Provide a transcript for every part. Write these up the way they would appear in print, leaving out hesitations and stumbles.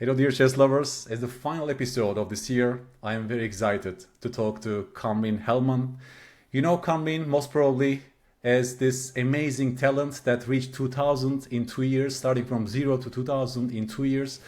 Hello, dear chess lovers. As the final episode of this year, I am very excited to talk to Kamryn Hellman. You know Kamryn most probably as this amazing talent that reached 2000 in 2 years, starting from 0 to 2000 in 2 years.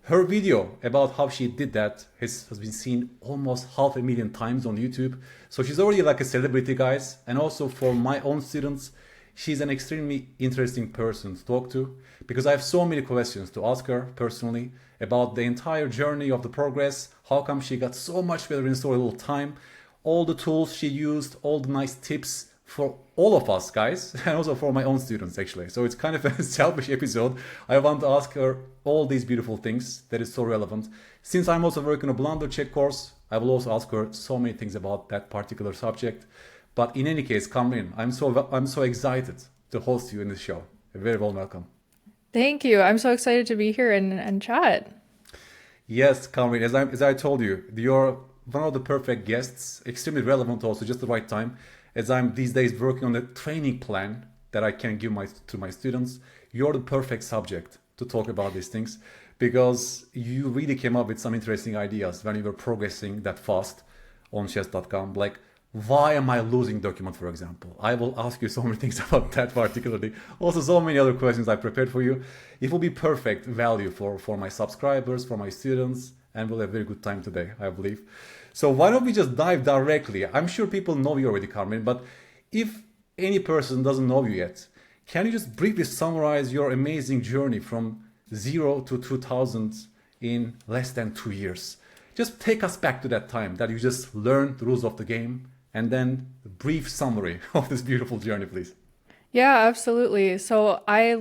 Her video about how she did that has been seen almost 500,000 times on YouTube. So she's already like a celebrity, guys. And also for my own students, she's an extremely interesting person to talk to because I have so many questions to ask her personally about the entire journey of the progress. How come she got so much better in so little time? All the tools she used, all the nice tips for all of us guys, and also for my own students actually. So it's kind of a selfish episode. I want to ask her all these beautiful things that is so relevant. Since I'm also working on a Blunder-Check course, I will also ask her so many things about that particular subject. But in any case, Kamryn, I'm so excited to host you in this show. A very warm welcome. Thank you. I'm so excited to be here and chat. Yes, Kamryn, as I told you, you're one of the perfect guests, extremely relevant also, just the right time. As I'm these days working on a training plan that I can give to my students, you're the perfect subject to talk about these things because you really came up with some interesting ideas when you were progressing that fast on chess.com. Like, why am I losing document, for example? I will ask you so many things about that particularly. Also, so many other questions I prepared for you. It will be perfect value for my subscribers, for my students, and we'll have a very good time today, I believe. So why don't we just dive directly? I'm sure people know you already, Kamryn, but if any person doesn't know you yet, can you just briefly summarize your amazing journey from 0 to 2000 in less than 2 years? Just take us back to that time that you just learned the rules of the game, and then a brief summary of this beautiful journey, please. Yeah, absolutely. So I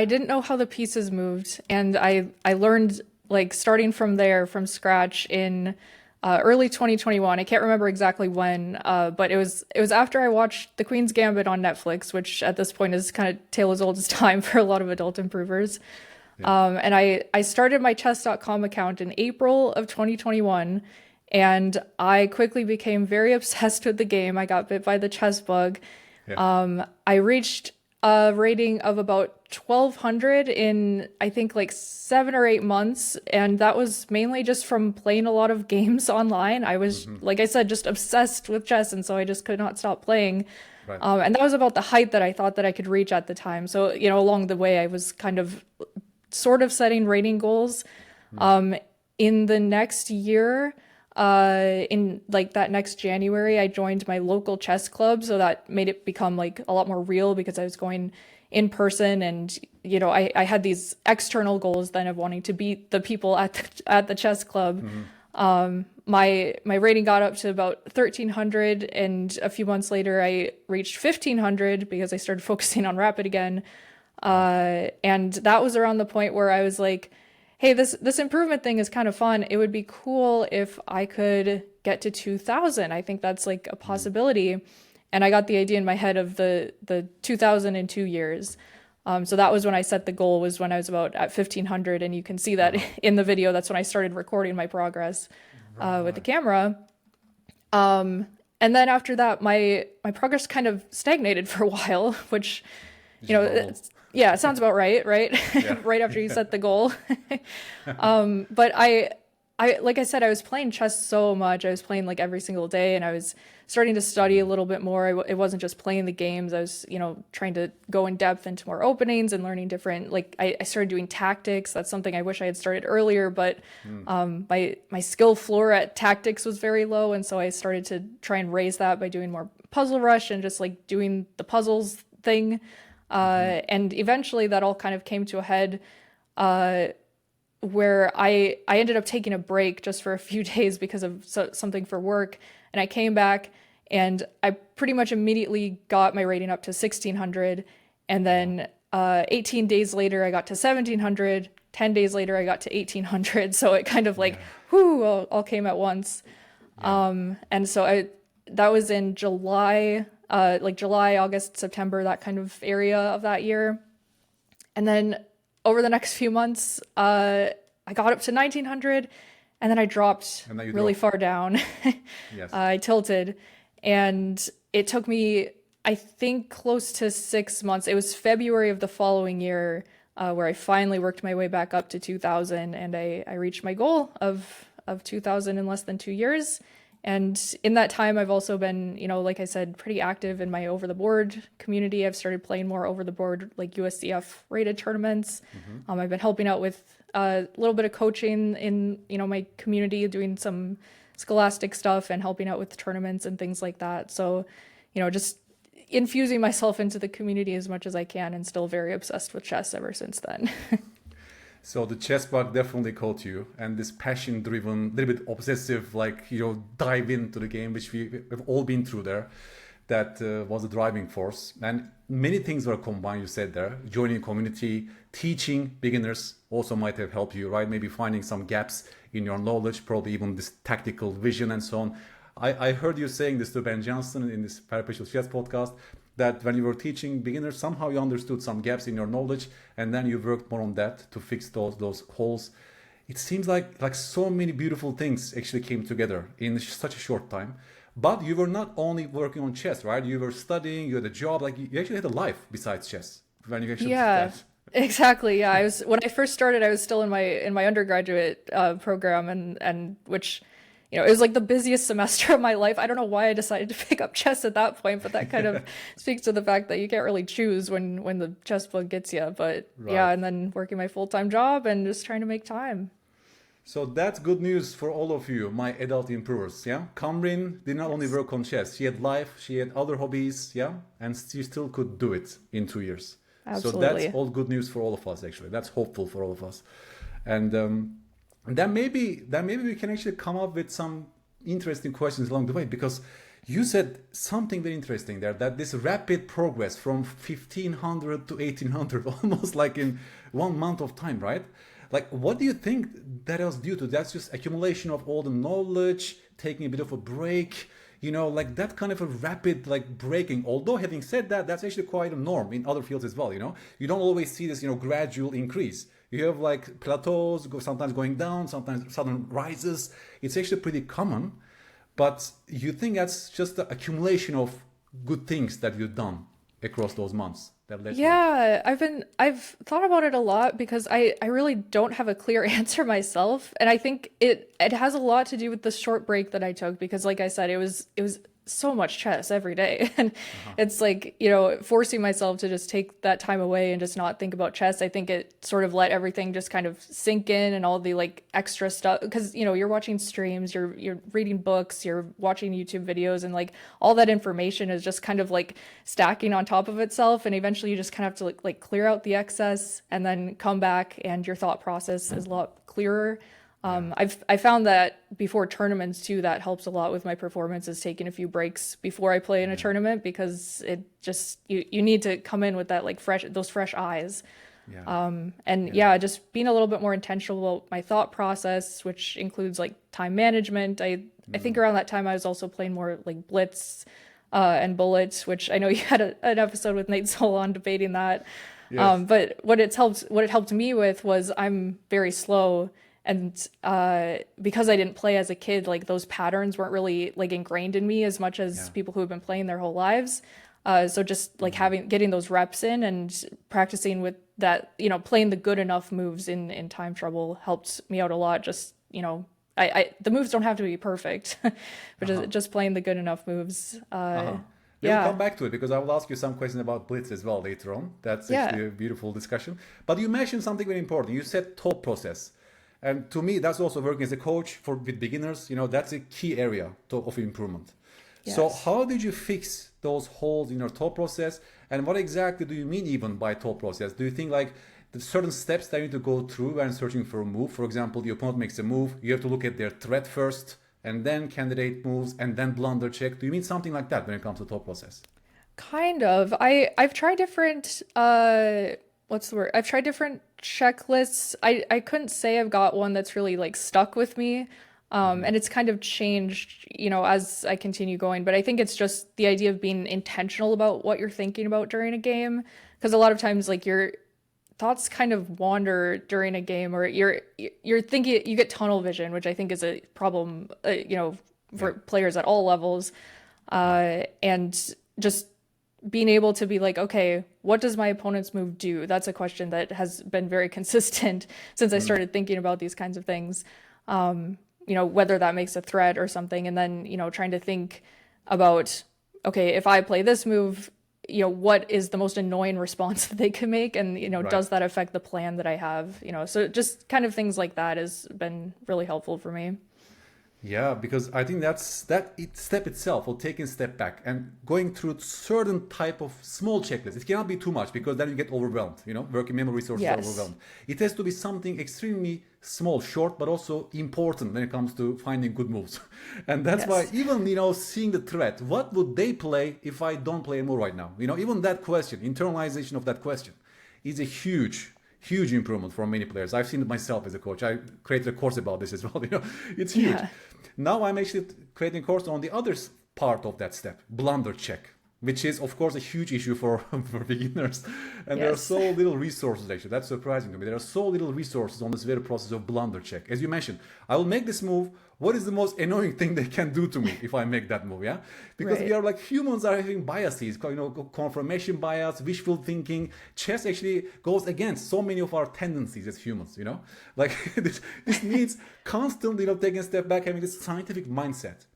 didn't know how the pieces moved, and I learned like starting from there from scratch in early 2021. I can't remember exactly when, but it was after I watched The Queen's Gambit on Netflix, which at this point is kind of tale as old as time for a lot of adult improvers. And I started my chess.com account in April of 2021, and I quickly became very obsessed with the game. I got bit by the chess bug. I reached a rating of about 1200 in, I think, like 7 or 8 months. And that was mainly just from playing a lot of games online. I was, like I said, just obsessed with chess. And so I just could not stop playing. Right. And that was about the height that I thought that I could reach at the time. So, along the way, I was kind of sort of setting rating goals. In the next year, in like that next January, I joined my local chess club. So that made it become like a lot more real because I was going in person and, I had these external goals then of wanting to beat the people at the chess club. My rating got up to about 1300, and a few months later I reached 1500 because I started focusing on rapid again. And that was around the point where I was like, hey, this improvement thing is kind of fun. It would be cool if I could get to 2000. I think that's like a possibility. And I got the idea in my head of the 2000 in 2 years. So that was when I set the goal, was when I was about at 1500. And you can see that in the video. That's when I started recording my progress with the camera. And then after that, my progress kind of stagnated for a while, which, yeah, it sounds about right? Yeah. Right after you set the goal. But I, like I said, I was playing chess so much. I was playing like every single day, and I was starting to study a little bit more. It wasn't just playing the games. I was, trying to go in depth into more openings and learning different, like I started doing tactics. That's something I wish I had started earlier, but my skill floor at tactics was very low. And so I started to try and raise that by doing more puzzle rush and just like doing the puzzles thing. And eventually that all kind of came to a head where I ended up taking a break just for a few days because of something for work. And I came back and I pretty much immediately got my rating up to 1600. And then 18 days later, I got to 1700. 10 days later, I got to 1800. So it kind of like, all came at once. And so that was in July, like July, August, September, that kind of area of that year. And then over the next few months, I got up to 1900, and then I dropped really far down. Yes. I tilted, and it took me, I think, close to 6 months. It was February of the following year where I finally worked my way back up to 2000, and I reached my goal of 2000 in less than 2 years. And in that time, I've also been, like I said, pretty active in my over-the-board community. I've started playing more over-the-board, like USCF rated tournaments. I've been helping out with a little bit of coaching in, my community, doing some scholastic stuff and helping out with tournaments and things like that. So, just infusing myself into the community as much as I can, and still very obsessed with chess ever since then. So the chess bug definitely caught you, and this passion-driven, little bit obsessive, dive into the game, which we've all been through there, that was the driving force. And many things were combined, you said there. Joining a community, teaching beginners also might have helped you, right? Maybe finding some gaps in your knowledge, probably even this tactical vision and so on. I heard you saying this to Ben Johnson in this Perpetual Chess podcast, that when you were teaching beginners, somehow you understood some gaps in your knowledge, and then you worked more on that to fix those holes. It seems like so many beautiful things actually came together in such a short time. But you were not only working on chess, right? You were studying, you had a job, you actually had a life besides chess when you actually did that. Exactly. Yeah, when I first started, I was still in my undergraduate program, and which, it was like the busiest semester of my life. I don't know why I decided to pick up chess at that point, but that kind of speaks to the fact that you can't really choose when the chess bug gets you. But yeah, and then working my full-time job and just trying to make time. So that's good news for all of you, my adult improvers. Yeah, Kamryn did not only work on chess; she had life, she had other hobbies. Yeah, and she still could do it in 2 years. Absolutely. So that's all good news for all of us. Actually, that's hopeful for all of us, and then maybe we can actually come up with some interesting questions along the way, because you said something very interesting there, that this rapid progress from 1500 to 1800, almost like in 1 month of time, right? What do you think that was due to? That's just accumulation of all the knowledge, taking a bit of a break, that kind of a rapid breaking. Although having said that, that's actually quite a norm in other fields as well. You don't always see this gradual increase. You have plateaus, sometimes going down, sometimes sudden rises. It's actually pretty common. But you think that's just the accumulation of good things that you've done across those months that led I've thought about it a lot, because I really don't have a clear answer myself. And I think it has a lot to do with the short break that I took, because like I said, it was so much chess every day. And it's forcing myself to just take that time away and just not think about chess. I think it sort of let everything just kind of sink in, and all the extra stuff, because you're watching streams, you're reading books, you're watching YouTube videos, and all that information is just kind of stacking on top of itself, and eventually you just kind of have to clear out the excess and then come back, and your thought process is a lot clearer. I found that before tournaments too, that helps a lot with my performance, is taking a few breaks before I play in a tournament, because it just, you need to come in with that those fresh eyes. Just being a little bit more intentional about my thought process, which includes time management. I think around that time I was also playing more Blitz and Bullets, which I know you had an episode with Nate Soul on debating that. Yes. But what it helped me with was, I'm very slow. And because I didn't play as a kid, those patterns weren't really ingrained in me as much as people who have been playing their whole lives. So just getting those reps in and practicing with that, playing the good enough moves in time trouble helped me out a lot. Just, the moves don't have to be perfect, but just playing the good enough moves. We'll come back to it, because I will ask you some questions about Blitz as well later on. That's actually a beautiful discussion. But you mentioned something very important. You said thought process. And to me, that's also working as a coach with beginners. That's a key area of improvement. Yes. So how did you fix those holes in your thought process? And what exactly do you mean even by thought process? Do you think the certain steps that you need to go through when searching for a move? For example, the opponent makes a move. You have to look at their threat first, and then candidate moves, and then Blunder-Check. Do you mean something like that when it comes to thought process? Kind of. I've tried different... what's the word? I've tried different checklists. I couldn't say I've got one that's really stuck with me. And it's kind of changed, as I continue going. But I think it's just the idea of being intentional about what you're thinking about during a game. Because a lot of times, your thoughts kind of wander during a game, or you're thinking, you get tunnel vision, which I think is a problem, for players at all levels. And just being able to be like, okay, what does my opponent's move do? That's a question that has been very consistent since I started thinking about these kinds of things. Whether that makes a threat or something, and then, trying to think about, okay, if I play this move, what is the most annoying response that they can make? And, does that affect the plan that I have? So just kind of things like that has been really helpful for me. Yeah, because I think step itself, or taking a step back and going through certain type of small checklists. It cannot be too much because then you get overwhelmed. Working memory resources are overwhelmed. It has to be something extremely small, short, but also important when it comes to finding good moves. And that's why even, seeing the threat, what would they play if I don't play a move right now? Even that question, internalization of that question is a huge improvement for many players. I've seen it myself as a coach. I created a course about this as well. It's huge. Yeah. Now I'm actually creating a course on the other part of that step, Blunder-Check, which is of course a huge issue for beginners. And there are so little resources actually. That's surprising to me. There are so little resources on this very process of Blunder-Check. As you mentioned, I will make this move. What is the most annoying thing they can do to me if I make that move? Yeah, because we are like humans are having biases, confirmation bias, wishful thinking. Chess actually goes against so many of our tendencies as humans. Like this needs constantly, taking a step back, having this scientific mindset.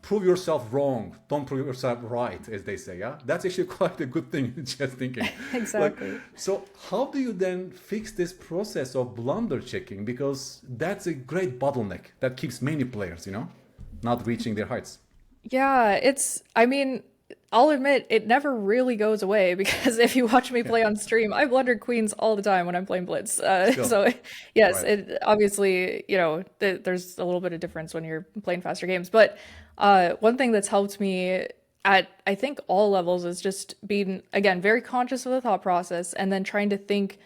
Prove yourself wrong, don't prove yourself right, as they say. Yeah, that's actually quite a good thing in chess thinking. Exactly. So how do you then fix this process of blunder checking? Because that's a great bottleneck that keeps many players, not reaching their heights. Yeah, I'll admit it never really goes away because if you watch me play on stream, I blunder queens all the time when I'm playing Blitz. So yes, it obviously, there's a little bit of difference when you're playing faster games. But one thing that's helped me at, I think, all levels is just being, again, very conscious of the thought process and then trying to think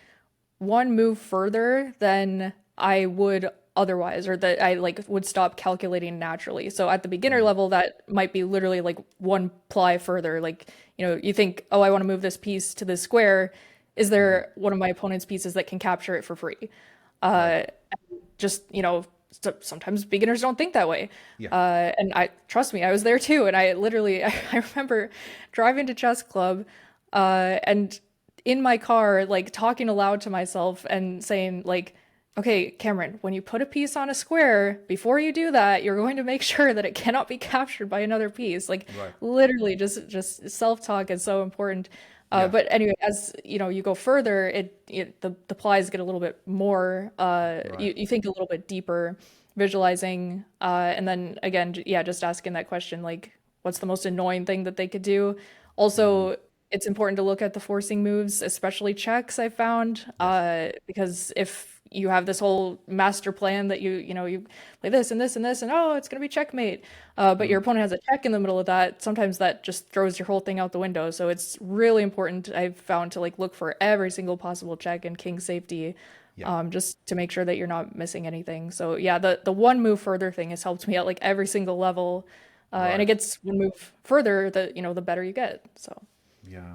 one move further than I would otherwise, or that I would stop calculating naturally. So at the beginner level, that might be literally like one ply further. You think, oh, I want to move this piece to this square. Is there one of my opponent's pieces that can capture it for free? Just, sometimes beginners don't think that way. And trust me, I was there too. And I remember driving to chess club and in my car, talking aloud to myself and saying okay, Kamryn, when you put a piece on a square, before you do that, you're going to make sure that it cannot be captured by another piece. Literally just self-talk is so important. But anyway, as you go further, the plies get a little bit more, you think a little bit deeper, visualizing, and then again, just asking that question, what's the most annoying thing that they could do? Also, it's important to look at the forcing moves, especially checks, I found, because if you have this whole master plan that you play this and this and this, and oh, it's going to be checkmate. But your opponent has a check in the middle of that. Sometimes that just throws your whole thing out the window. So it's really important, I've found, to look for every single possible check and king safety, just to make sure that you're not missing anything. So yeah, the one move further thing has helped me at every single level. And it gets one move further, the better you get. So yeah.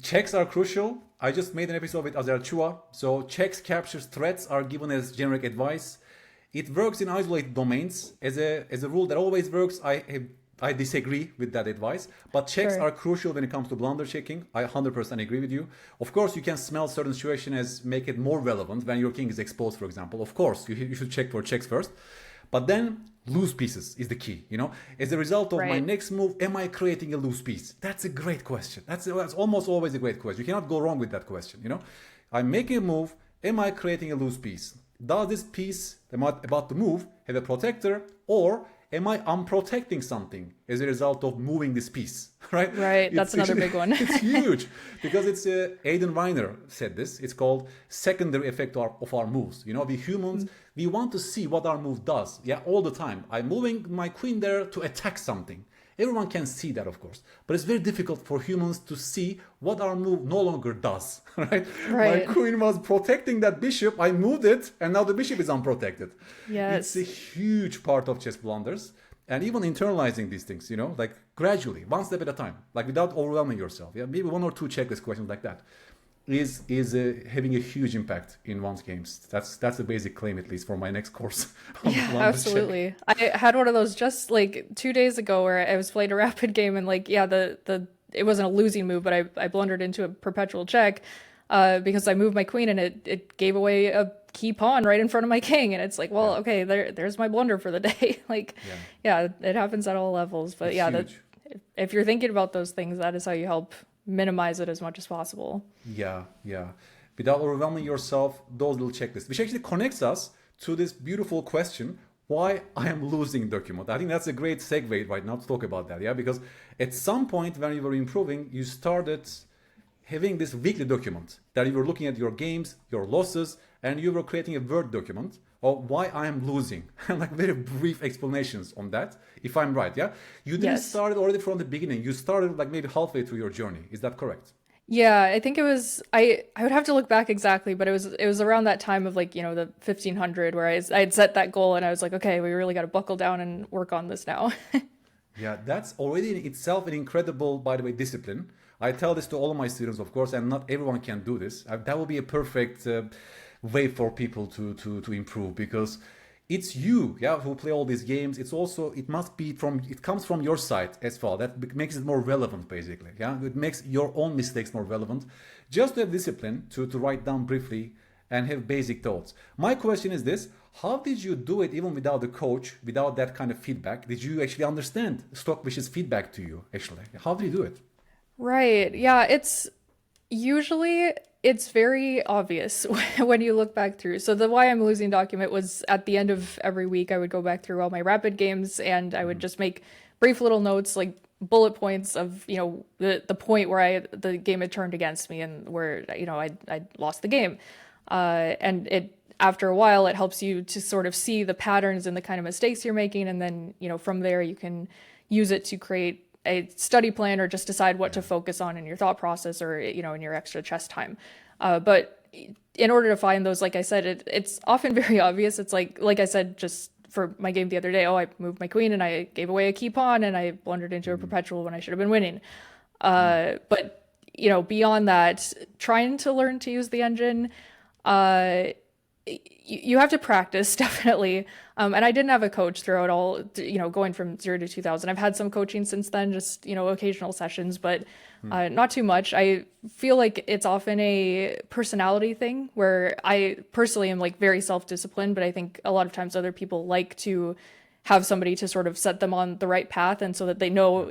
Checks are crucial. I just made an episode with Azer Chua. So checks captures threats are given as generic advice. It works in isolated domains. As a rule that always works, I disagree with that advice. But checks are crucial when it comes to blunder checking. I 100% agree with you. Of course, you can smell certain situations as make it more relevant when your king is exposed, for example. Of course, you should check for checks first. But then loose pieces is the key, As a result of my next move, am I creating a loose piece? That's a great question. That's almost always a great question. You cannot go wrong with that question, I'm making a move. Am I creating a loose piece? Does this piece about the move have a protector, or am I unprotecting something as a result of moving this piece? Right. That's another big one. It's huge because it's Aidan Reiner said this. It's called secondary effect of our moves. We humans, we want to see what our move does. Yeah, all the time. I'm moving my queen there to attack something. Everyone can see that, of course, but it's very difficult for humans to see what our move no longer does. Right. My queen was protecting that bishop. I moved it, and now the bishop is unprotected. Yes, it's a huge part of chess blunders. And even internalizing these things, gradually, one step at a time, without overwhelming yourself. Yeah, maybe one or two checklist questions like that is having a huge impact in one's games. That's the basic claim, at least for my next course. Yeah, absolutely. I had one of those just 2 days ago where I was playing a rapid game and the it wasn't a losing move, but I blundered into a perpetual check because I moved my queen and it gave away a key pawn right in front of my king. And it's like, well, okay, there's my blunder for the day. Like, yeah, it happens at all levels. But if you're thinking about those things, that is how you help minimize it as much as possible. Yeah. Without overwhelming yourself, those little checklists, which actually connects us to this beautiful question, why I am losing document. I think that's a great segue right now to talk about that, because at some point when you were improving, you started having this weekly document that you were looking at your games, your losses, and you were creating a Word document of why I am losing. Like very brief explanations on that, if I'm right, You didn't start it already from the beginning. You started like maybe halfway through your journey. Is that correct? Yeah, I think it was, I would have to look back exactly, but it was around that time of like, the 1500 where I had set that goal and I was like, okay, we really got to buckle down and work on this now. Yeah, that's already in itself an incredible, by the way, discipline. I tell this to all of my students, of course, and not everyone can do this. That will be a perfect way for people to improve, because it's you, who play all these games. It comes from your side as well. That makes it more relevant, basically. It makes your own mistakes more relevant. Just to have discipline to write down briefly and have basic thoughts. My question is this: how did you do it even without the coach, without that kind of feedback? Did you actually understand Stockfish's feedback to you? Actually, how did you do it? Right. Yeah. It's very obvious when you look back through. So the why I'm losing document was at the end of every week, I would go back through all my rapid games and I would just make brief little notes, like bullet points of, the point where the game had turned against me and where, I lost the game. And after a while, it helps you to sort of see the patterns and the kind of mistakes you're making. And then, from there, you can use it to create a study plan or just decide what to focus on in your thought process or, in your extra chess time. But in order to find those, like I said, it's often very obvious. It's like I said, just for my game the other day, I moved my queen and I gave away a key pawn and I blundered into a perpetual when I should have been winning. But, beyond that, trying to learn to use the engine, you have to practice, definitely. And I didn't have a coach throughout all, going from 0 to 2000. I've had some coaching since then, just, occasional sessions, but not too much. I feel like it's often a personality thing where I personally am like very self-disciplined, but I think a lot of times other people like to have somebody to sort of set them on the right path. And so that they know,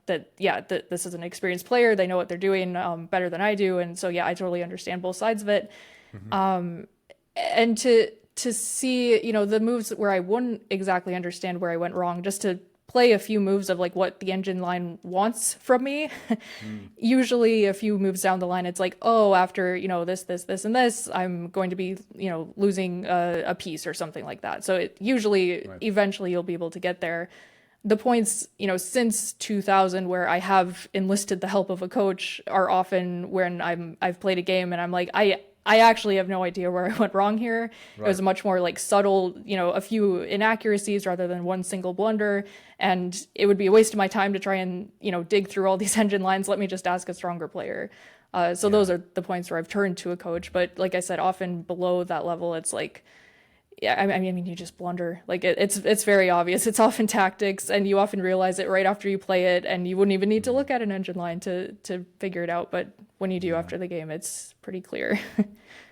that this is an experienced player. They know what they're doing better than I do. And so, I totally understand both sides of it. And to see, the moves where I wouldn't exactly understand where I went wrong, just to play a few moves of like what the engine line wants from me. Usually a few moves down the line, it's like, after, this, and this, I'm going to be, losing a piece or something like that. So it usually, eventually you'll be able to get there. The points, since 2000 where I have enlisted the help of a coach are often when I've played a game and I'm like, I actually have no idea where I went wrong here. Right. It was much more like subtle, a few inaccuracies rather than one single blunder. And it would be a waste of my time to try and, dig through all these engine lines. Let me just ask a stronger player. So those are the points where I've turned to a coach. But like I said, often below that level, it's like, I mean, you just blunder. Like it's very obvious. It's often tactics, and you often realize it right after you play it, and you wouldn't even need to look at an engine line to figure it out. But when you do after the game, it's pretty clear.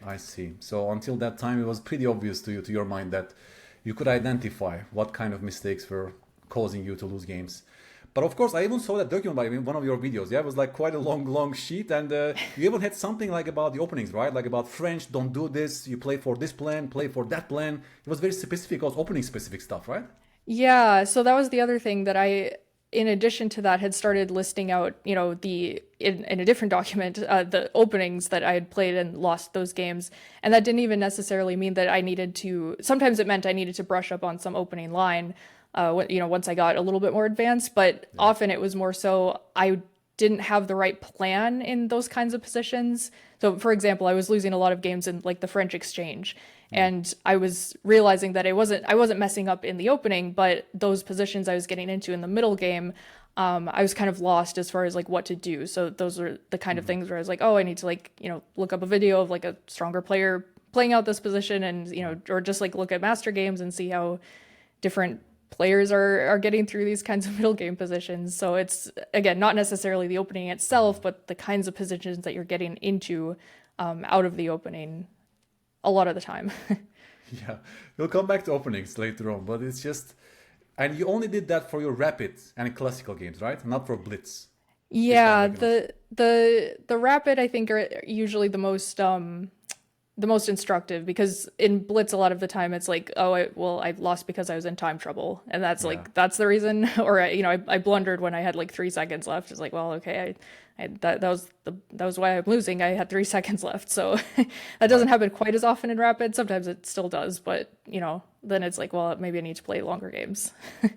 I see. So until that time, it was pretty obvious to you, to your mind, that you could identify what kind of mistakes were causing you to lose games. But of course, I even saw that document by one of your videos. It was like quite a long sheet. And you even had something like about the openings, right? Like about French, don't do this. You play for this plan, play for that plan. It was very specific, also opening specific stuff, right? Yeah. So that was the other thing that in addition to that, had started listing out, in a different document, the openings that I had played and lost those games. And that didn't even necessarily mean that I needed to, sometimes it meant I needed to brush up on some opening line. Once I got a little bit more advanced, but often it was more so I didn't have the right plan in those kinds of positions. So for example, I was losing a lot of games in like the French exchange, and I was realizing that I wasn't messing up in the opening, but those positions I was getting into in the middle game, I was kind of lost as far as like what to do. So those are the kind of things where I was like, I need to look up a video of like a stronger player playing out this position, and or just like look at master games and see how different players are getting through these kinds of middle game positions. So it's, again, not necessarily the opening itself, but the kinds of positions that you're getting into out of the opening a lot of the time. Yeah, we'll come back to openings later on, but it's just, and you only did that for your rapid and classical games, right? Not for Blitz. Yeah, the rapid I think are usually the most instructive, because in Blitz a lot of the time it's like, oh, I lost because I was in time trouble, and that's like that's the reason. Or I blundered when I had like 3 seconds left. It's like, well, okay, that was why I'm losing. I had 3 seconds left. So that doesn't happen quite as often in rapid. Sometimes it still does, but then it's like, well, maybe I need to play longer games.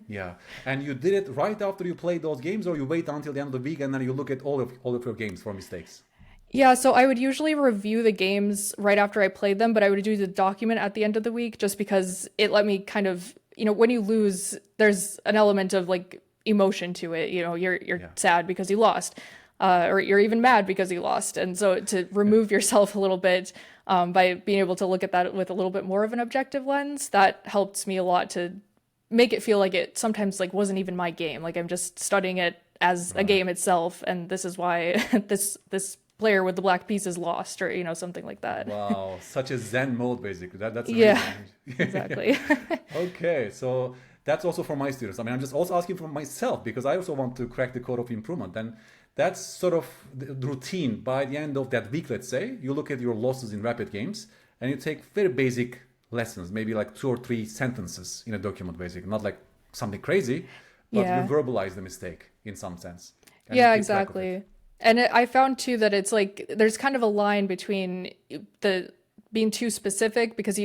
Yeah, and you did it right after you played those games, or you wait until the end of the week and then you look at all of your games for mistakes? Yeah, so I would usually review the games right after I played them, but I would do the document at the end of the week just because it let me kind of, when you lose, there's an element of like emotion to it. You're sad because you lost, or you're even mad because you lost. And so to remove yourself a little bit by being able to look at that with a little bit more of an objective lens, that helped me a lot to make it feel like it sometimes like wasn't even my game. Like I'm just studying it as a game itself, and this is why this player with the black piece is lost, or something like that. Wow, such a Zen mode basically. That's amazing. Yeah, exactly. Okay, so that's also for my students. I mean, I'm just also asking for myself because I also want to crack the code of improvement, and that's sort of the routine. By the end of that week, let's say, you look at your losses in rapid games and you take very basic lessons, maybe like 2 or 3 sentences in a document, basically, not like something crazy, but you verbalize the mistake in some sense. Yeah, exactly. And I found too that it's like there's kind of a line between the being too specific, because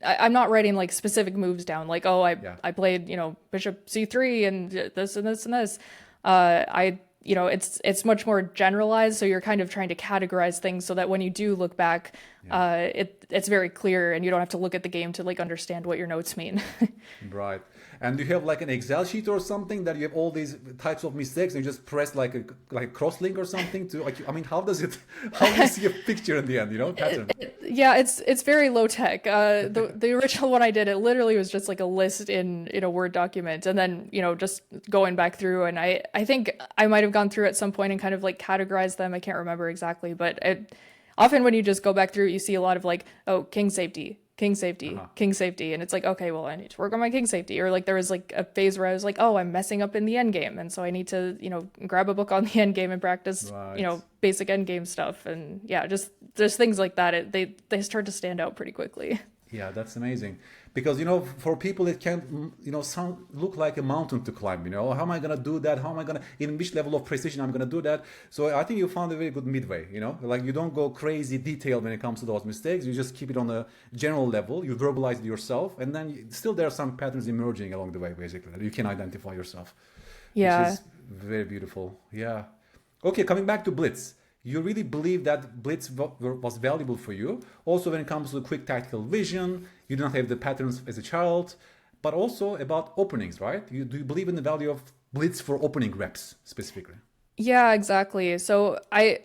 I'm not writing like specific moves down, like, oh, I played bishop c3 and this and this and this. It's much more generalized, so you're kind of trying to categorize things so that when you do look back, it's very clear, and you don't have to look at the game to like understand what your notes mean. Right. And do you have like an Excel sheet or something that you have all these types of mistakes and you just press like a cross link or something to, like, I mean, how do you see a picture in the end, pattern? Yeah, it's very low tech. The original one I did, it literally was just like a list in a Word document, and then just going back through, and I think I might have gone through at some point and kind of like categorized them. I can't remember exactly, but often when you just go back through, you see a lot of like, oh, king safety, king safety, king safety. And it's like, okay, well, I need to work on my king safety. Or like there was like a phase where I was like, oh, I'm messing up in the end game, and so I need to, grab a book on the end game and practice, basic end game stuff. And yeah, just things like that. They start to stand out pretty quickly. Yeah, that's amazing. Because, for people, it can, look like a mountain to climb, how am I going to do that? How am I going to, in which level of precision I'm going to do that? So I think you found a very good midway, like you don't go crazy detailed when it comes to those mistakes. You just keep it on a general level. You verbalize it yourself. And then still there are some patterns emerging along the way, basically, that you can identify yourself. Yeah. Which is very beautiful. Yeah. Okay, coming back to Blitz. You really believe that Blitz was valuable for you. Also, when it comes to quick tactical vision, you do not have the patterns as a child, but also about openings, right? Do you believe in the value of Blitz for opening reps specifically? Yeah, exactly. So on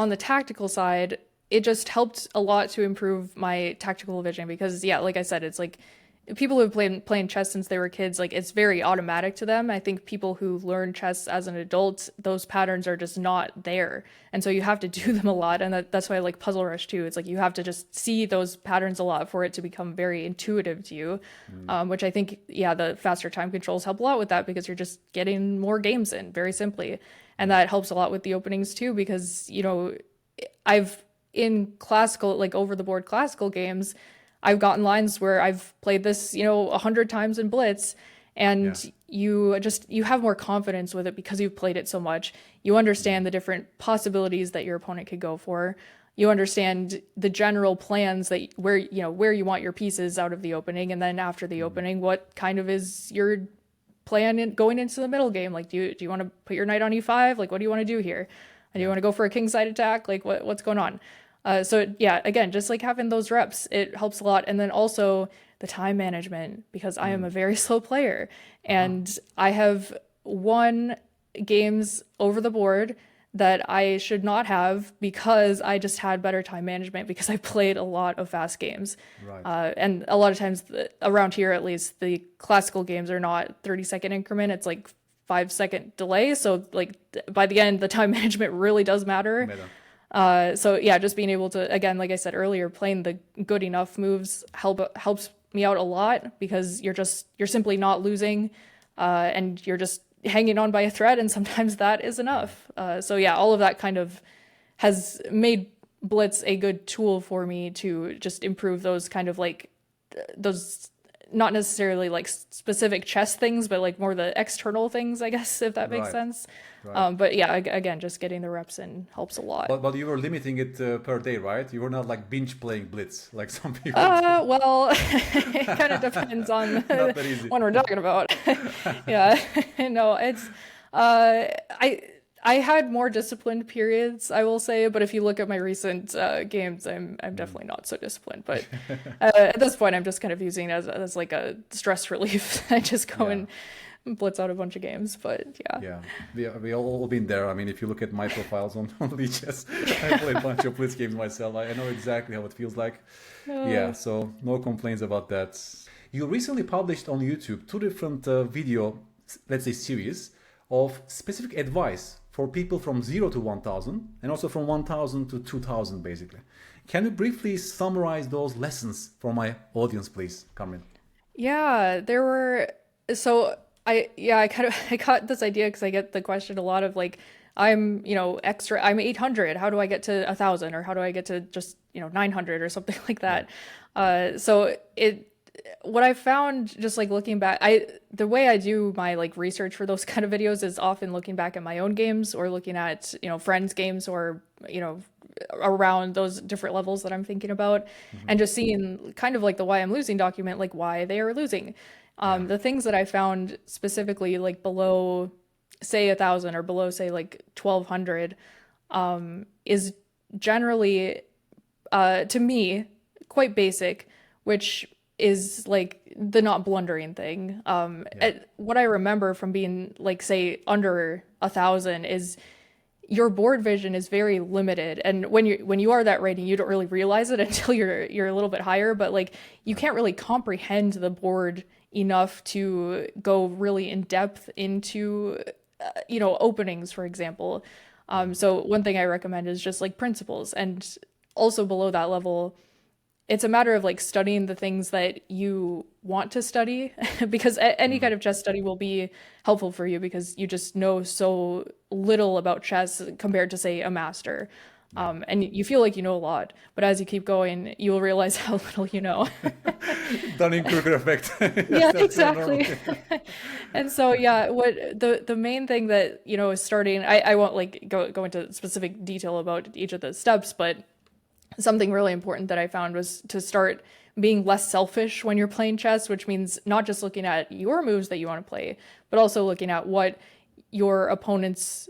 the tactical side, it just helped a lot to improve my tactical vision, because like I said, it's like people who have playing chess since they were kids, like it's very automatic to them. I think people who learn chess as an adult, those patterns are just not there, and so you have to do them a lot. And that's why I like Puzzle Rush too. It's like you have to just see those patterns a lot for it to become very intuitive to you, which I think the faster time controls help a lot with that, because you're just getting more games in very simply, and that helps a lot with the openings too, because I've in classical, like over the board classical games, I've gotten lines where I've played this, 100 times in Blitz, and you have more confidence with it because you've played it so much. You understand the different possibilities that your opponent could go for. You understand the general plans that where you want your pieces out of the opening, and then after the opening, what kind of is your plan going into the middle game? Like, do you want to put your knight on e5? Like, what do you want to do here? Do you want to go for a king side attack? Like, what's going on? Again, just like having those reps, it helps a lot. And then also the time management, because I am a very slow player, and I have won games over the board that I should not have because I just had better time management because I played a lot of fast games. Right. And a lot of times around here, at least, the classical games are not 30-second increment. It's like 5-second delay. So like by the end, the time management really does matter. So yeah, just being able to, again, like I said earlier, playing the good enough moves helps me out a lot because you're simply not losing, and you're just hanging on by a thread, and sometimes that is enough. So yeah, all of that kind of has made Blitz a good tool for me to just improve those kind of like those, not necessarily like specific chess things, but like more the external things, I guess, if that makes sense. Right. But yeah, again, just getting the reps in helps a lot. But you were limiting it per day, right? You were not like binge playing Blitz like some people. Well, it kind of depends on Not that easy. what we're talking about. Yeah, no, it's I had more disciplined periods, I will say, but if you look at my recent games, I'm definitely not so disciplined. But at this point, I'm just kind of using it as like a stress relief. I just go and blitz out a bunch of games, but we all been there. I mean, if you look at my profiles on Lichess, I played a bunch of Blitz games myself. I know exactly how it feels like. Yeah, so no complaints about that. You recently published on YouTube 2 different video, let's say, series of specific advice for people from 0 to 1000 and also from 1000 to 2000 basically. Can you briefly summarize those lessons for my audience, please, Kamryn? Yeah, there were, so I got this idea because I get the question a lot of like, I'm 800, how do I get to 1000, or how do I get to just 900 or something like that. So what I found, just like looking back, the way I do my like research for those kind of videos is often looking back at my own games or looking at friends' games, or around those different levels that I'm thinking about, and just seeing kind of like the why I'm losing document, like why they are losing. The things that I found specifically like below say 1000 or below say like 1200 is generally to me quite basic, which is like the not blundering thing. What I remember from being like say under 1000 is your board vision is very limited, and when you are that rating, you don't really realize it until you're a little bit higher, but like you can't really comprehend the board enough to go really in depth into openings, for example. So one thing I recommend is just like principles, and also below that level, it's a matter of like studying the things that you want to study because any kind of chess study will be helpful for you because you just know so little about chess compared to say a master. And you feel like you know a lot, but as you keep going, you will realize how little you know. Dunning-Kruger effect. Yeah, exactly. And so, yeah, what the main thing that, is starting, I won't like go into specific detail about each of the steps, but something really important that I found was to start being less selfish when you're playing chess, which means not just looking at your moves that you want to play, but also looking at what your opponents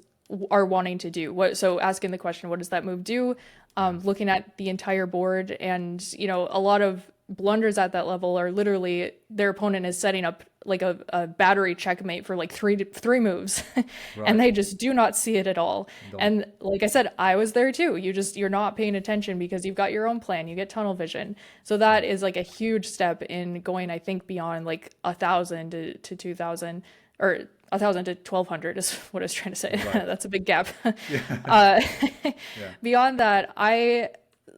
are wanting to do. So asking the question, what does that move do? Looking at the entire board, and a lot of blunders at that level are literally their opponent is setting up like a battery checkmate for like three moves, and they just do not see it at all. And like I said, I was there too. You're not paying attention because you've got your own plan. You get tunnel vision. So that is like a huge step in going, I think, beyond like 1000 to 2000, or 1000 to 1200 is what I was trying to say. That's a big gap. Beyond that,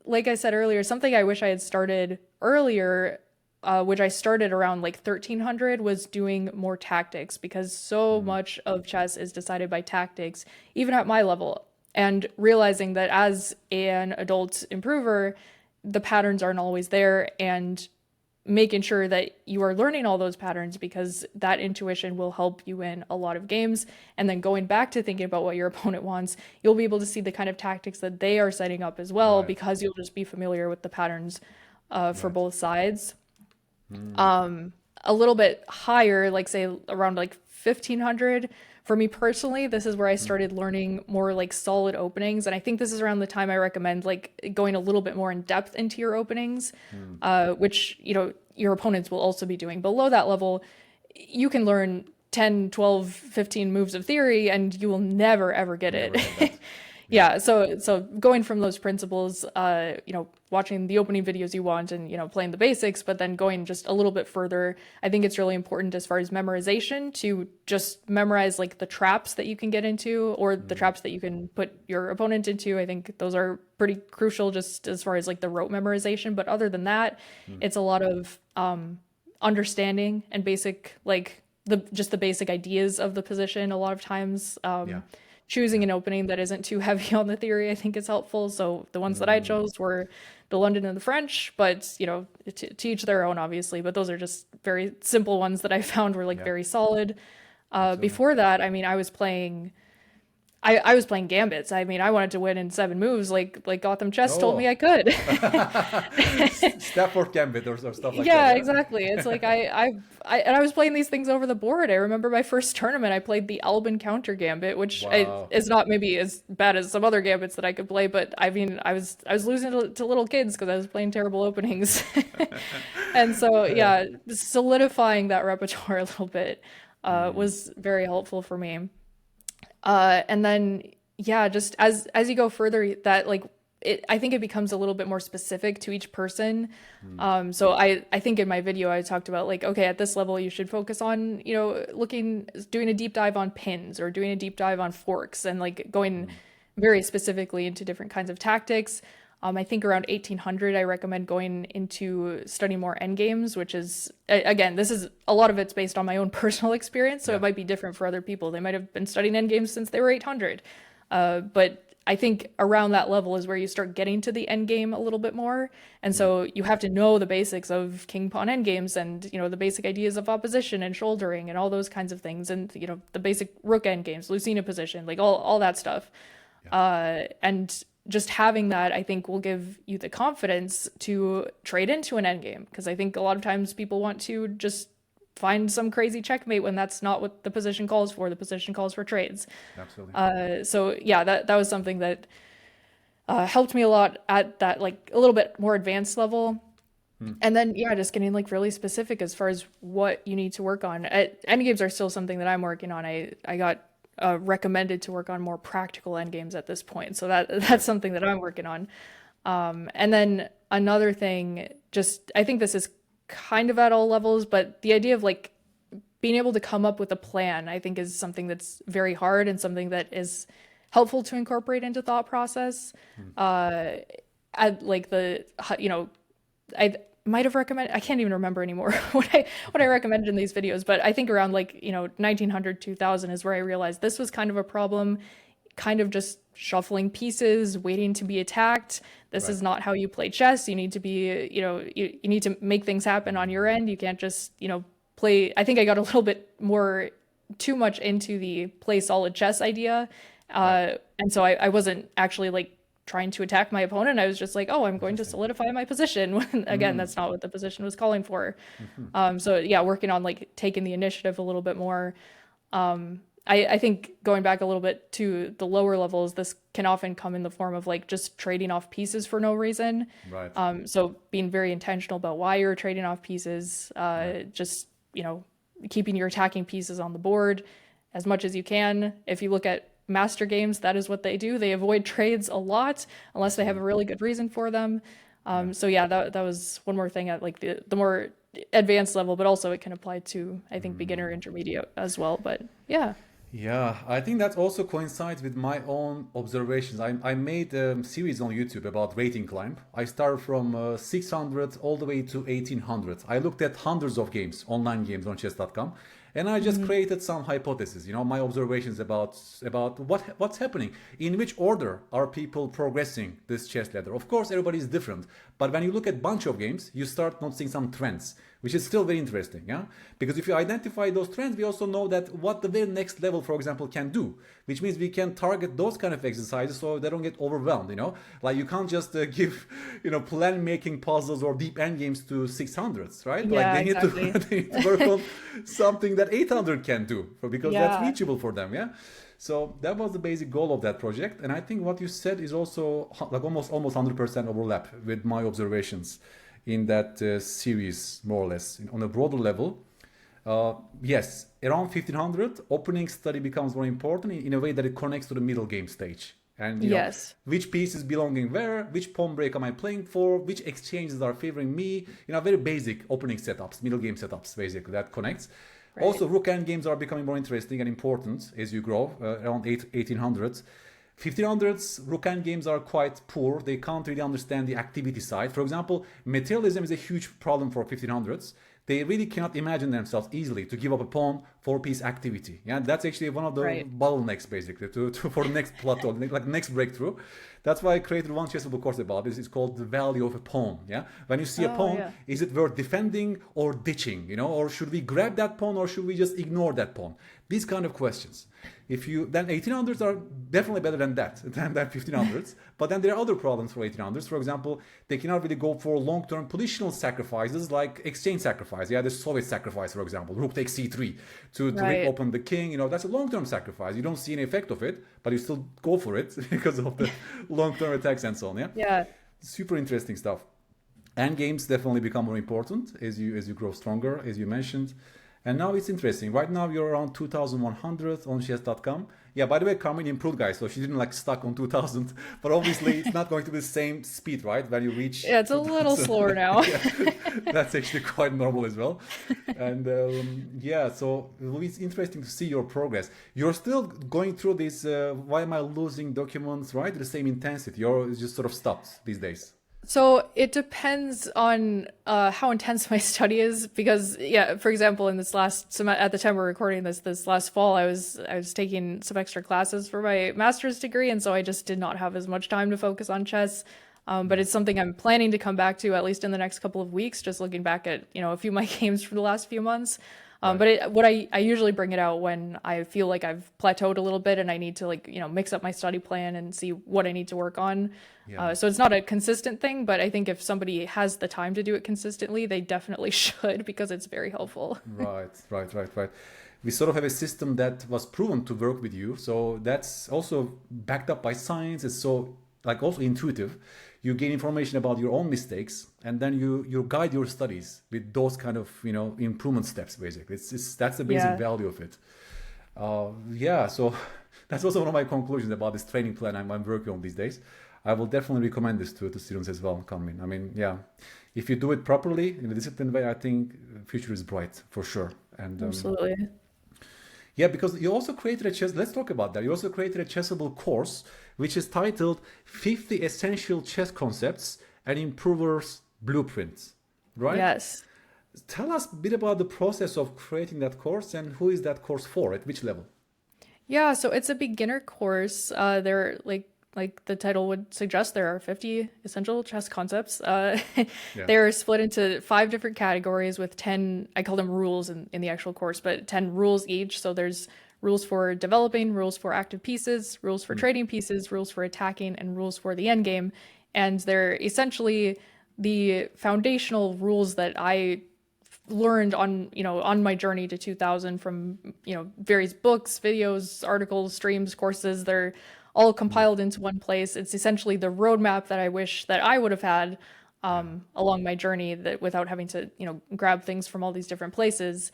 like I said earlier, something I wish I had started earlier, which I started around like 1300, was doing more tactics, because so much of chess is decided by tactics, even at my level. And realizing that as an adult improver, the patterns aren't always there, and making sure that you are learning all those patterns, because that intuition will help you in a lot of games. And then going back to thinking about what your opponent wants, you'll be able to see the kind of tactics that they are setting up as well, because you'll just be familiar with the patterns for both sides. A little bit higher, like say around like 1500, for me personally, this is where I started learning more like solid openings. And I think this is around the time I recommend like going a little bit more in depth into your openings, which, your opponents will also be doing. Below that level, you can learn 10, 12, 15 moves of theory and you will never ever get Never it. get that. Yeah, so going from those principles, watching the opening videos you want and, playing the basics, but then going just a little bit further, I think it's really important as far as memorization to just memorize like the traps that you can get into or the traps that you can put your opponent into. I think those are pretty crucial just as far as like the rote memorization. But other than that, it's a lot of understanding and basic, like just the basic ideas of the position a lot of times. Choosing an opening that isn't too heavy on the theory, I think is helpful. So the ones that I chose were the London and the French, but to each their own, obviously. But those are just very simple ones that I found were like very solid. Before that, I mean, I was playing Gambits. I mean, I wanted to win in 7 moves, like Gotham Chess told me I could. Stafford Gambit or stuff like that. Yeah, exactly. It's like I was playing these things over the board. I remember my first tournament, I played the Albin counter Gambit, which is not maybe as bad as some other Gambits that I could play, but I mean, I was losing to little kids because I was playing terrible openings. And so, yeah, solidifying that repertoire a little bit was very helpful for me. And then, yeah, just as you go further, that like I think it becomes a little bit more specific to each person. So I think in my video I talked about like, okay, at this level you should focus on, doing a deep dive on pins or doing a deep dive on forks and like going very specifically into different kinds of tactics. I think around 1800, I recommend going into studying more endgames, which is, again, this is a lot of it's based on my own personal experience. So it might be different for other people. They might have been studying endgames since they were 800. But I think around that level is where you start getting to the endgame a little bit more. And so you have to know the basics of king pawn endgames and, the basic ideas of opposition and shouldering and all those kinds of things. And, the basic rook endgames, Lucina position, like all that stuff. And just having that, I think, will give you the confidence to trade into an endgame. Because I think a lot of times people want to just find some crazy checkmate when that's not what the position calls for. The position calls for trades. Absolutely. So yeah, that was something that helped me a lot at that like a little bit more advanced level. And then yeah, just getting like really specific as far as what you need to work on. Endgames are still something that I'm working on. I got recommended to work on more practical endgames at this point. So that's something that I'm working on. And then another thing, just I think this is kind of at all levels, but the idea of like being able to come up with a plan, I think is something that's very hard and something that is helpful to incorporate into thought process. At like I might have recommended, I can't even remember anymore what I recommended in these videos, but I think around like, 1900, 2000 is where I realized this was kind of a problem, kind of just shuffling pieces, waiting to be attacked. This is not how you play chess. You need to be, you need to make things happen on your end. You can't just, play. I think I got a little bit too much into the play solid chess idea. And so I wasn't actually like trying to attack my opponent. I was just like, oh, I'm going to solidify my position. When again, that's not what the position was calling for. So yeah, working on like taking the initiative a little bit more. I think going back a little bit to the lower levels, this can often come in the form of like just trading off pieces for no reason. So being very intentional about why you're trading off pieces, just, keeping your attacking pieces on the board as much as you can. If you look at master games, that is what they do. They avoid trades a lot unless they have a really good reason for them. So yeah, that was one more thing at like the more advanced level, but also it can apply to, I think, beginner, intermediate as well. But yeah. Yeah, I think that also coincides with my own observations. I made a series on YouTube about rating climb. I started from 600 all the way to 1800. I looked at hundreds of games, online games on chess.com, and I just created some hypotheses, my observations about what's happening. In which order are people progressing this chess ladder? Of course, everybody is different, but when you look at a bunch of games, you start noticing some trends, which is still very interesting, yeah? Because if you identify those trends, we also know that what the very next level, for example, can do, which means we can target those kind of exercises so they don't get overwhelmed, Like you can't just give, plan-making puzzles or deep endgames to 600s, right? Yeah, like exactly. they need to work on something that 800 can do, because that's reachable for them, yeah? So that was the basic goal of that project. And I think what you said is also like almost 100% overlap with my observations in that series, more or less. On a broader level, Yes, around 1500, opening study becomes more important in a way that it connects to the middle game stage. And Yes. which piece is belonging where, which pawn break am I playing for, which exchanges are favoring me. Very basic opening setups, middle game setups, basically that connects. Right. Also, rook end games are becoming more interesting and important as you grow around 1800s. 1500s, rook end games are quite poor. They can't really understand the activity side. For example, materialism is a huge problem for 1500s. They really cannot imagine themselves easily to give up a pawn for piece activity. Yeah, that's actually one of the bottlenecks basically for the next plateau, like next breakthrough. That's why I created one chessable course about this. It's called the value of a pawn. Yeah, when you see a pawn, is it worth defending or ditching? Or should we grab that pawn or should we just ignore that pawn? These kind of questions. Then 1800s are definitely better than that, than 1500s. But then there are other problems for 1800s. For example, they cannot really go for long-term positional sacrifices like exchange sacrifice. Yeah, the Soviet sacrifice, for example, rook takes c3 to reopen the king. That's a long-term sacrifice. You don't see any effect of it, but you still go for it because of the long-term attacks and so on. Yeah. Super interesting stuff. Endgames definitely become more important as you grow stronger, as you mentioned. And now it's interesting. Right now you're around 2100 on chess.com. Yeah, by the way, Kamryn improved, guys, so she didn't stuck on 2000. But obviously it's not going to be the same speed, right? When you reach. Yeah, it's a little slower now. That's actually quite normal as well. And so it's interesting to see your progress. You're still going through this why am I losing documents, right? The same intensity. You're just sort of stopped these days. So it depends on how intense my study is because, for example, in this at the time we're recording this last fall, I was taking some extra classes for my master's degree, and so I just did not have as much time to focus on chess. But it's something I'm planning to come back to at least in the next couple of weeks, just looking back at, a few of my games from the last few months. But I usually bring it out when I feel like I've plateaued a little bit and I need to mix up my study plan and see what I need to work on. So it's not a consistent thing, but I think if somebody has the time to do it consistently, they definitely should because it's very helpful. Right. We sort of have a system that was proven to work with you. So that's also backed up by science. It's so also intuitive. You gain information about your own mistakes, and then you guide your studies with those kind of improvement steps. Basically, that's the basic value of it. So that's also one of my conclusions about this training plan I'm working on these days. I will definitely recommend this to students as well. Kamryn. I mean, if you do it properly in a disciplined way, I think the future is bright for sure. And absolutely. Yeah, because you also created let's talk about that. You also created a Chessable course, which is titled 50 Essential Chess Concepts and Improvers Blueprints, right? Yes. Tell us a bit about the process of creating that course and who is that course for, at which level? Yeah, so it's a beginner course. There like the title would suggest, there are 50 essential chess concepts. They're split into 5 different categories with 10, I call them rules in the actual course, but 10 rules each. So there's rules for developing, rules for active pieces, rules for trading pieces, rules for attacking, and rules for the endgame. And they're essentially the foundational rules that I learned on my journey to 2000 from, various books, videos, articles, streams, courses. They're all compiled into one place. It's essentially the roadmap that I wish that I would have had along my journey, that without having to, grab things from all these different places.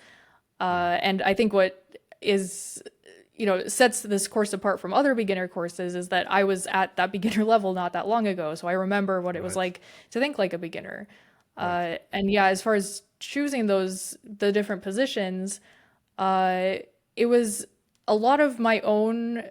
And I think what is, sets this course apart from other beginner courses is that I was at that beginner level not that long ago. So I remember what it was like to think like a beginner. And as far as choosing the different positions, it was a lot of my own.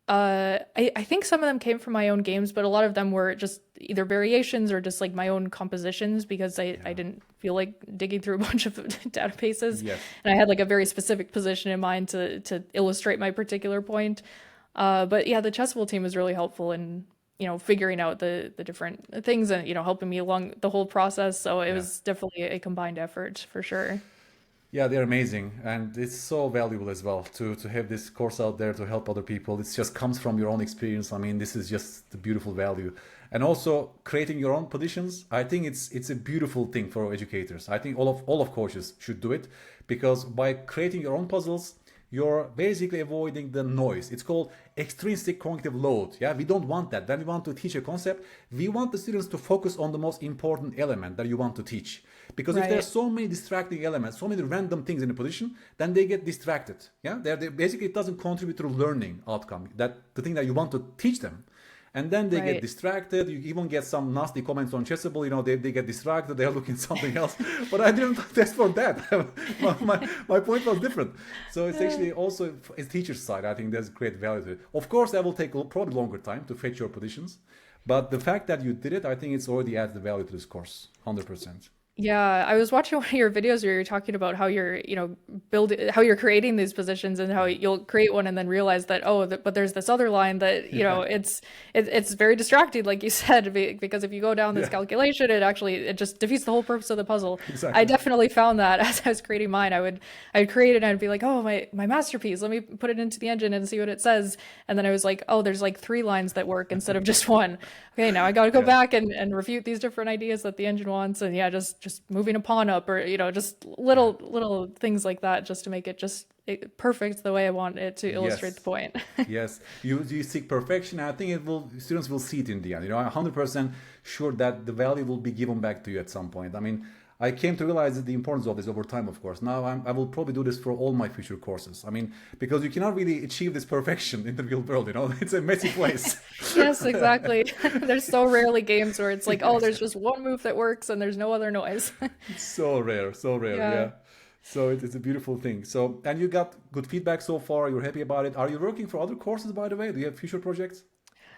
I think some of them came from my own games, but a lot of them were just either variations or just my own compositions because I didn't feel like digging through a bunch of databases. Yes. And I had a very specific position in mind to illustrate my particular point. But the Chessable team was really helpful in, figuring out the different things and, helping me along the whole process. So it was definitely a combined effort for sure. Yeah, they're amazing, and it's so valuable as well to have this course out there to help other people. It just comes from your own experience. I mean, this is just the beautiful value. And also creating your own positions, I think it's a beautiful thing for educators. I think all of coaches should do it, because by creating your own puzzles, you're basically avoiding the noise. It's called extrinsic cognitive load. Yeah, we don't want that. When we want to teach a concept, we want the students to focus on the most important element that you want to teach. Because if Right. there's so many distracting elements, so many random things in the position, then they get distracted. Yeah, basically it doesn't contribute to the learning outcome, that the thing that you want to teach them. And then they get Right. distracted. You even get some nasty comments on Chessable. They get distracted. They're looking something else. But I didn't test for that. my point was different. So it's actually also, as teacher's side, I think there's great value to it. Of course, that will take probably longer time to fetch your positions. But the fact that you did it, I think it's already adds the value to this course, 100%. Yeah, I was watching one of your videos where you're talking about how you're, how you're creating these positions and how you'll create one and then realize that, but there's this other line that, it's very distracting, like you said, because if you go down this calculation, it just defeats the whole purpose of the puzzle. Exactly. I definitely found that as I was creating mine. I'd create it and I'd be like, oh, my masterpiece, let me put it into the engine and see what it says. And then I was like, oh, there's like 3 lines that work instead of just one. Okay, now I got to go back and refute these different ideas that the engine wants. And just moving a pawn up, or just little things like that, just to make it perfect the way I want it to illustrate the point. Yes, you seek perfection. I think students will see it in the end. I'm 100% sure that the value will be given back to you at some point. I mean, I came to realize the importance of this over time, of course. Now I will probably do this for all my future courses. I mean, because you cannot really achieve this perfection in the real world, It's a messy place. Yes, exactly. There's so rarely games where it's like, oh, there's just one move that works and there's no other noise. It's so rare, yeah. So it's a beautiful thing. So, and you got good feedback so far. You're happy about it. Are you working for other courses, by the way? Do you have future projects?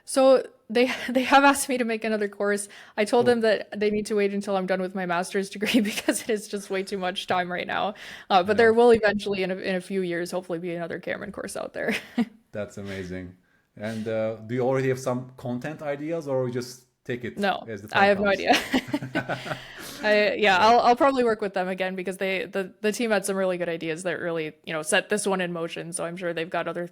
So they have asked me to make another course. I told them that they need to wait until I'm done with my master's degree because it is just way too much time right now. But there will eventually, in a few years, hopefully be another Kamryn course out there. That's amazing. And do you already have some content ideas, or you just take it as the time I have comes? no idea. I'll probably work with them again because the team had some really good ideas that really, set this one in motion. So I'm sure they've got other,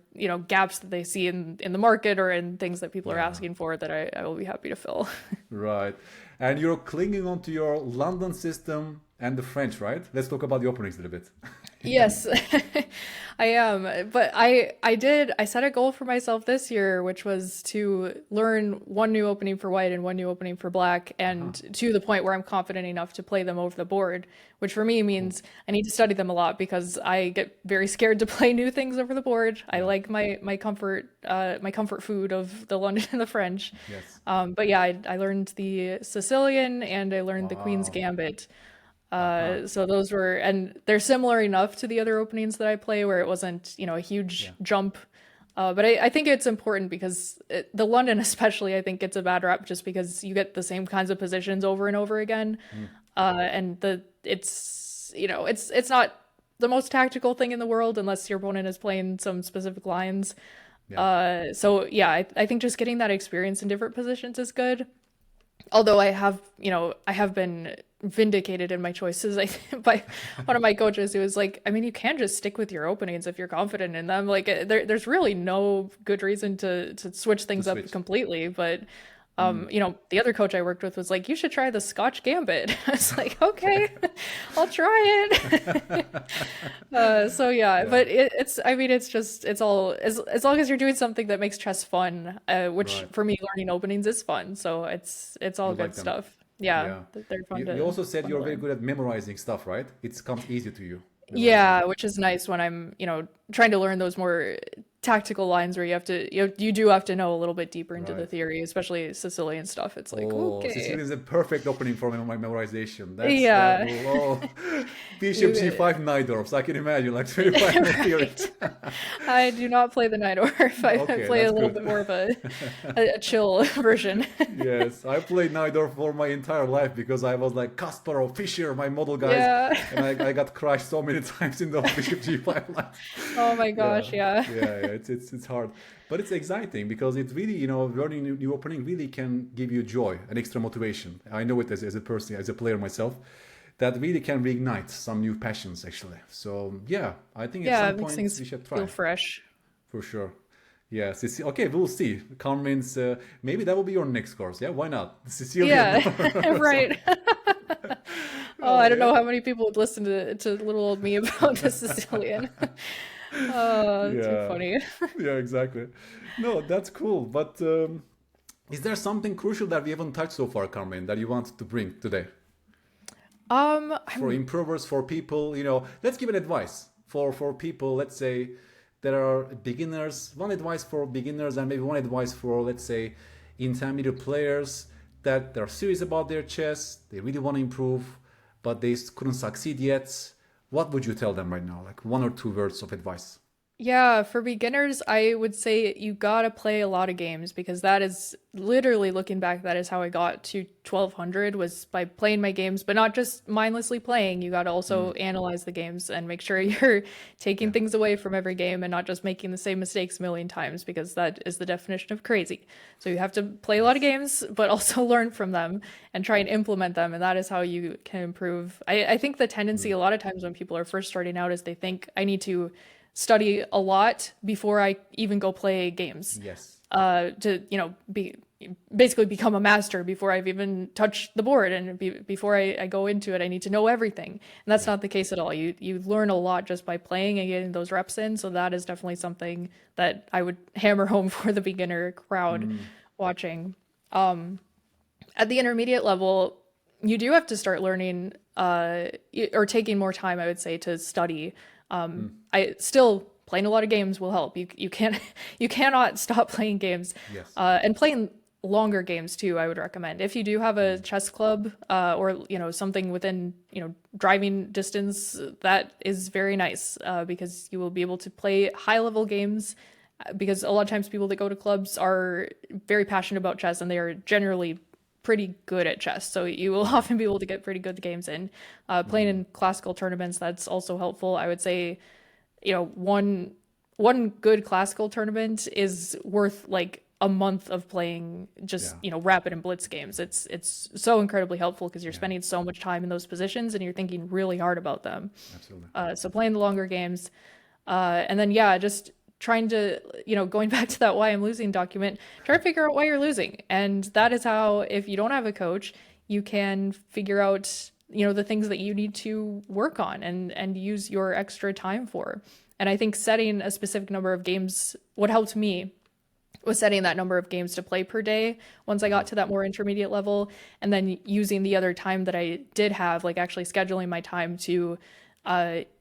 gaps that they see in the market or in things that people are asking for that I will be happy to fill. Right. And you're clinging on to your London system and the French, right? Let's talk about the openings a little bit. Yes, I am. But I set a goal for myself this year, which was to learn one new opening for white and one new opening for black, and to the point where I'm confident enough to play them over the board, which for me means I need to study them a lot because I get very scared to play new things over the board. I like my comfort food of the London and the French. Yes. But yeah, I learned the Sicilian and I learned the Queen's Gambit. So those were, and they're similar enough to the other openings that I play where it wasn't, a huge jump. But I think it's important because the London especially, I think gets a bad rap just because you get the same kinds of positions over and over again. And it's not the most tactical thing in the world unless your opponent is playing some specific lines. So yeah, I think just getting that experience in different positions is good. Although I have been vindicated in my choices by one of my coaches who was like, I mean, you can just stick with your openings if you're confident in them. Like there's really no good reason to switch things up completely. But the other coach I worked with was like, you should try the Scotch Gambit. I was like, okay, I'll try it. But it's all, as long as you're doing something that makes chess fun, which for me, learning openings is fun. So it's all good stuff. Yeah. They're fun. You also said you're very good at memorizing stuff, right? It comes easy to you. Yeah, which is nice when I'm, trying to learn those more tactical lines where you do have to know a little bit deeper into the theory, especially Sicilian stuff. It's like, okay. Sicilian is a perfect opening for my memorization. Bishop G5 Najdorfs. I can imagine like 25 theories. I do not play the Najdorf. I play a little bit more of a chill version. Yes, I played Najdorf for my entire life because I was like Kasparov, Fischer, my model guys, and I got crushed so many times in the Bishop G5 line. Oh my gosh, yeah. It's hard, but it's exciting because it really, learning new opening really can give you joy and extra motivation. I know it as a person, as a player myself, that really can reignite some new passions actually. So yeah, I think at some point we should try. Feel fresh. For sure. Yes. Okay, we'll see. Kamryn's maybe that will be your next course. Yeah, why not? Sicilian. Yeah, right. I don't know how many people would listen to little old me about the Sicilian. Too funny. Yeah, exactly. No, that's cool. But is there something crucial that we haven't touched so far, Kamryn, that you want to bring today? For improvers, for people, let's give an advice for people, let's say, that are beginners. One advice for beginners and maybe one advice for, let's say, intermediate players that are serious about their chess, they really want to improve, but they couldn't succeed yet. What would you tell them right now? Like 1 or 2 words of advice. Yeah, for beginners, I would say you gotta play a lot of games, because that is literally, looking back, that is how I got to 1200, was by playing my games, but not just mindlessly playing. You gotta also analyze the games and make sure you're taking things away from every game and not just making the same mistakes a million times, because that is the definition of crazy. So you have to play a lot of games, but also learn from them and try and implement them, and that is how you can improve. I think the tendency a lot of times when people are first starting out is they think, I need to study a lot before I even go play games. Yes. To basically become a master before I've even touched the board, and before I go into it, I need to know everything. And that's not the case at all. You learn a lot just by playing and getting those reps in. So that is definitely something that I would hammer home for the beginner crowd watching. At the intermediate level, you do have to start learning or taking more time, I would say, to study. I still, playing a lot of games will help. You cannot stop playing games. Yes. And playing longer games too, I would recommend. If you do have a chess club, or something within driving distance, that is very nice, because you will be able to play high level games. Because a lot of times people that go to clubs are very passionate about chess, and they are generally pretty good at chess. So you will often be able to get pretty good games in. Playing in classical tournaments, that's also helpful. I would say, one good classical tournament is worth like a month of playing just, rapid and blitz games. It's so incredibly helpful, because you're spending so much time in those positions and you're thinking really hard about them. Absolutely. So playing the longer games, and then, just trying to, going back to that why I'm losing document, try to figure out why you're losing. And that is how, if you don't have a coach, you can figure out, the things that you need to work on and use your extra time for. And I think setting a specific number of games, what helped me was setting that number of games to play per day once I got to that more intermediate level, and then using the other time that I did have, like actually scheduling my time to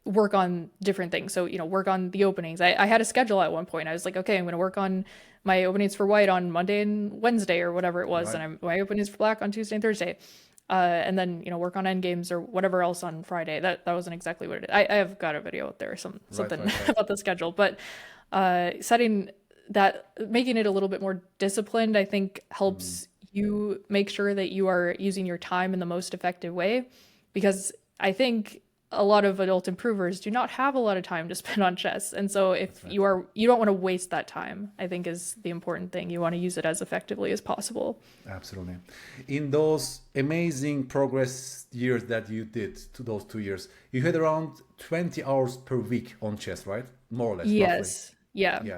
work on different things. So, work on the openings. I had a schedule at one point. I was like, okay, I'm going to work on my openings for white on Monday and Wednesday or whatever it was. Right. And my openings for black on Tuesday and Thursday. And then, work on end games or whatever else on Friday. That wasn't exactly what it is. I have got a video out there, something right. about the schedule, but setting that, making it a little bit more disciplined, I think helps you make sure that you are using your time in the most effective way, because I think a lot of adult improvers do not have a lot of time to spend on chess. And so if you don't want to waste that time, I think is the important thing. You want to use it as effectively as possible. Absolutely. In those amazing progress years that you did, to those 2 years, you had around 20 hours per week on chess, right? More or less. Yes. Roughly.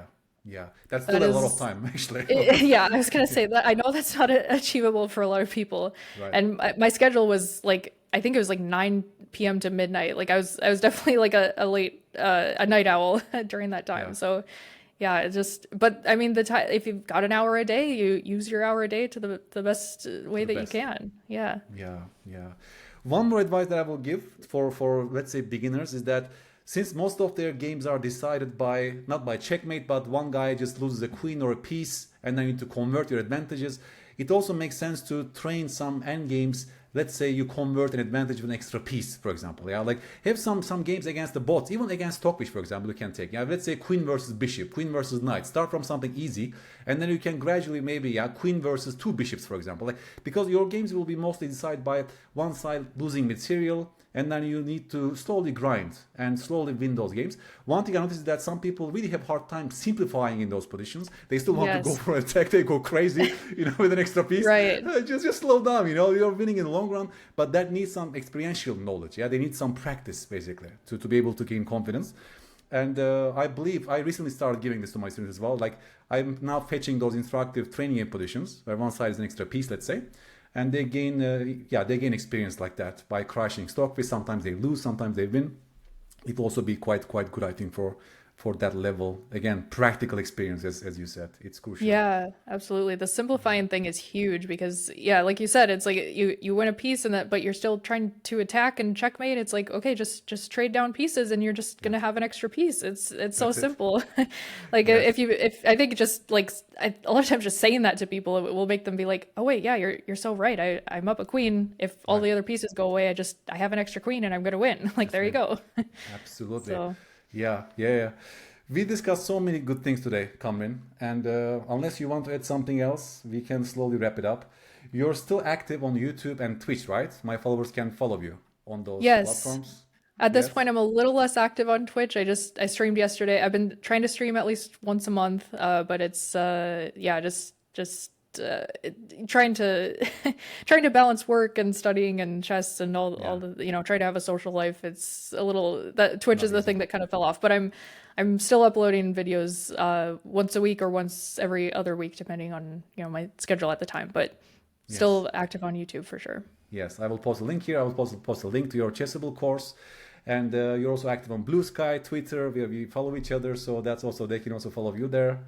Yeah. That's still a lot of time, actually. I was going to say that. I know that's not achievable for a lot of people. Right. And my schedule was like, I think it was like 9 p.m. to midnight. Like I was definitely like a late, a night owl during that time. Yeah. So but I mean, the time, if you've got an hour a day, you use your hour a day to the best way that you can. Yeah. One more advice that I will give for let's say beginners is that, since most of their games are decided not by checkmate, but one guy just loses a queen or a piece and then you need to convert your advantages, it also makes sense to train some end games. Let's say you convert an advantage with an extra piece, for example. Like have some games against the bots, even against Stockfish, for example, you can take. Let's say queen versus bishop, queen versus knight. Start from something easy, and then you can gradually maybe queen versus 2 bishops, for example. Because your games will be mostly decided by one side losing material, and then you need to slowly grind and slowly win those games. One thing I noticed is that some people really have hard time simplifying in those positions. They still want to go for an attack. They go crazy, with an extra piece. Right. Just slow down, you're winning in the long run. But that needs some experiential knowledge. They need some practice, basically, to be able to gain confidence. And I believe I recently started giving this to my students as well. Like I'm now fetching those instructive training game positions where one side is an extra piece, let's say. And they gain experience like that by crushing Stockfish. Sometimes they lose, sometimes they win. It will also be quite good, I think, for for that level. Again, practical experience, as you said, it's crucial. Yeah, absolutely. The simplifying thing is huge because, yeah, like you said, it's like you win a piece and that, but you're still trying to attack and checkmate. It's like, okay, just trade down pieces and you're just gonna have an extra piece. It's so That's it. simple. Like Yes, if I think just like a lot of times just saying that to people, it will make them be like, oh wait, yeah, you're so right. I'm up a queen. If all right. the other pieces go away, I have an extra queen and I'm gonna win. Like That's there you right. go. Absolutely. So Yeah, yeah, yeah. We discussed so many good things today, Kamryn, and unless you want to add something else, we can slowly wrap it up. You're still active on YouTube and Twitch, right? My followers can follow you on those yes. platforms. At this Yes? point, I'm a little less active on Twitch. I streamed yesterday. I've been trying to stream at least once a month, but it's yeah, trying to trying to balance work and studying and chess and all Yeah, the try to have a social life. It's a little that Twitch not is the easy. thing that kind of fell off, but I'm still uploading videos once a week or once every other week, depending on my schedule at the time. But Yes. still active on YouTube for sure. Yes, I will post a link here. I will post a link to your Chessable course. And you're also active on Blue Sky, Twitter, where we follow each other. So that's also, they can also follow you there.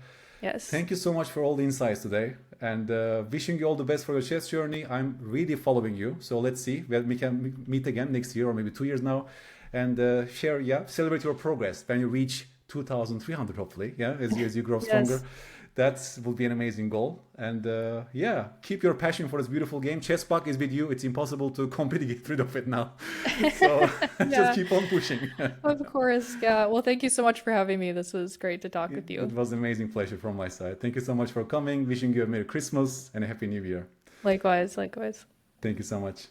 Yes. Thank you so much for all the insights today, and wishing you all the best for your chess journey. I'm really following you, so let's see when we can meet again next year or maybe 2 years now, and share, yeah, celebrate your progress when you reach 2,300, hopefully, yeah, as you grow stronger. Yes. That will be an amazing goal, and yeah, keep your passion for this beautiful game. Chessbuck is with you. It's impossible to completely get rid of it now, so just Yeah. keep on pushing. Of course. Yeah. Well, thank you so much for having me. This was great to talk with It you. was an amazing pleasure from my side. Thank you so much for coming. Wishing you a Merry Christmas and a Happy New Year. Likewise, likewise. Thank you so much.